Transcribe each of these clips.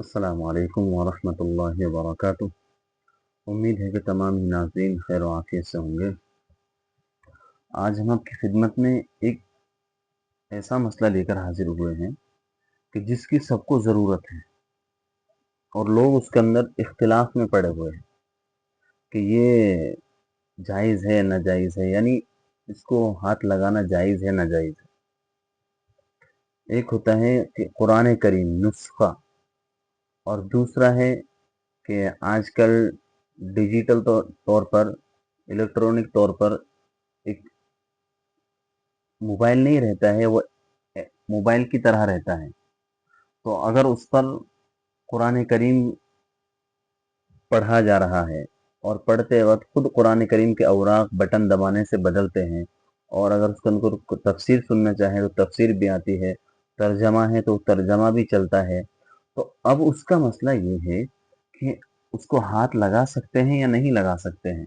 السلام علیکم ورحمۃ اللہ وبرکاتہ۔ امید ہے کہ تمام ہی ناظرین خیر و عافیت سے ہوں گے۔ آج ہم آپ کی خدمت میں ایک ایسا مسئلہ لے کر حاضر ہوئے ہیں کہ جس کی سب کو ضرورت ہے اور لوگ اس کے اندر اختلاف میں پڑے ہوئے ہیں کہ یہ جائز ہے ناجائز ہے، یعنی اس کو ہاتھ لگانا جائز ہے ناجائز ہے۔ ایک ہوتا ہے کہ قرآن کریم نسخہ، اور دوسرا ہے کہ آج کل ڈیجیٹل طور پر، الیکٹرانک طور پر ایک موبائل نہیں رہتا ہے، وہ موبائل کی طرح رہتا ہے۔ تو اگر اس پر قرآن کریم پڑھا جا رہا ہے اور پڑھتے وقت خود قرآن کریم کے اوراق بٹن دبانے سے بدلتے ہیں، اور اگر اس کے اندر تفسیر سننا چاہیں تو تفسیر بھی آتی ہے، ترجمہ ہے تو ترجمہ بھی چلتا ہے، تو اب اس کا مسئلہ یہ ہے کہ اس کو ہاتھ لگا سکتے ہیں یا نہیں لگا سکتے ہیں،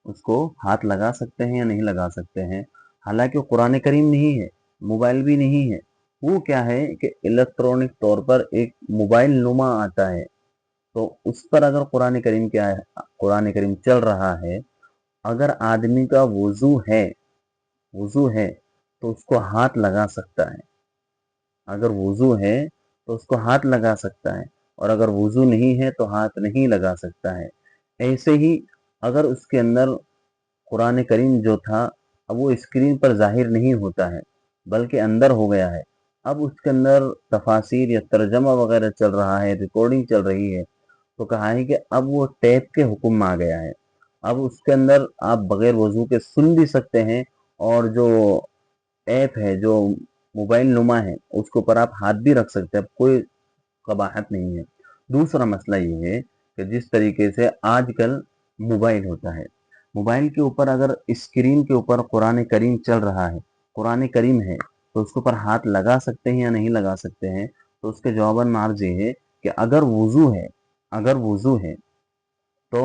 اس کو ہاتھ لگا سکتے ہیں یا نہیں لگا سکتے ہیں۔ حالانکہ قرآن کریم نہیں ہے، موبائل بھی نہیں ہے، وہ کیا ہے کہ الیکٹرانک طور پر ایک موبائل نما آتا ہے، تو اس پر اگر قرآن کریم چل رہا ہے، اگر آدمی کا وضو ہے تو اس کو ہاتھ لگا سکتا ہے، اگر وضو ہے تو اس کو ہاتھ لگا سکتا ہے، اور اگر وضو نہیں ہے تو ہاتھ نہیں لگا سکتا ہے۔ ایسے ہی اگر اس کے اندر قرآن کریم جو تھا، اب وہ اسکرین پر ظاہر نہیں ہوتا ہے بلکہ اندر ہو گیا ہے، اب اس کے اندر تفاسیر یا ترجمہ وغیرہ چل رہا ہے، ریکارڈنگ چل رہی ہے، تو کہا ہے کہ اب وہ ٹیپ کے حکم میں آ گیا ہے۔ اب اس کے اندر آپ بغیر وضو کے سن بھی سکتے ہیں، اور جو ایپ ہے، جو موبائل نما ہے، اس کے اوپر آپ ہاتھ بھی رکھ سکتے ہیں، کوئی قباحت نہیں ہے۔ دوسرا مسئلہ یہ ہے کہ جس طریقے سے آج کل موبائل ہوتا ہے، موبائل کے اوپر اگر اسکرین کے اوپر قرآن کریم چل رہا ہے، قرآن کریم ہے، تو اس کے اوپر ہاتھ لگا سکتے ہیں یا نہیں لگا سکتے ہیں؟ تو اس کے جواباً عرض یہ ہے کہ اگر وضو ہے تو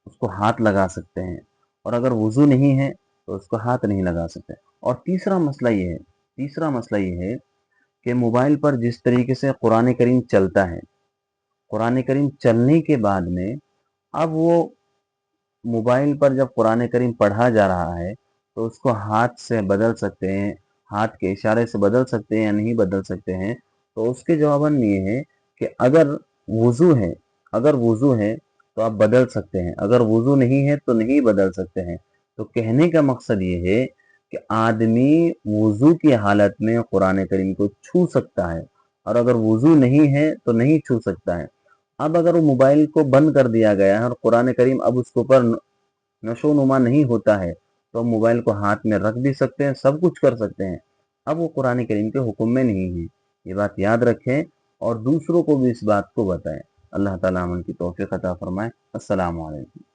اس کو ہاتھ لگا سکتے ہیں، اور اگر وضو نہیں ہے تو اس کو ہاتھ نہیں لگا سکتے۔ اور تیسرا مسئلہ یہ ہے کہ موبائل پر جس طریقے سے قرآن کریم چلتا ہے، قرآن کریم چلنے کے بعد میں اب وہ موبائل پر جب قرآن کریم پڑھا جا رہا ہے تو اس کو ہاتھ سے بدل سکتے ہیں، ہاتھ کے اشارے سے بدل سکتے ہیں یا نہیں بدل سکتے ہیں؟ تو اس کے جواباً یہ ہے کہ اگر وضو ہے تو آپ بدل سکتے ہیں، اگر وضو نہیں ہے تو نہیں بدل سکتے ہیں۔ تو کہنے کا مقصد یہ ہے کہ آدمی وضو کی حالت میں قرآن کریم کو چھو سکتا ہے، اور اگر وضو نہیں ہے تو نہیں چھو سکتا ہے۔ اب اگر وہ موبائل کو بند کر دیا گیا ہے اور قرآن کریم اب اس کے اوپر نشو نما نہیں ہوتا ہے، تو ہم موبائل کو ہاتھ میں رکھ بھی سکتے ہیں، سب کچھ کر سکتے ہیں، اب وہ قرآن کریم کے حکم میں نہیں ہے۔ یہ بات یاد رکھیں اور دوسروں کو بھی اس بات کو بتائیں۔ اللہ تعالیٰ ہم ان کی توفیق عطا فرمائے۔ السلام علیکم۔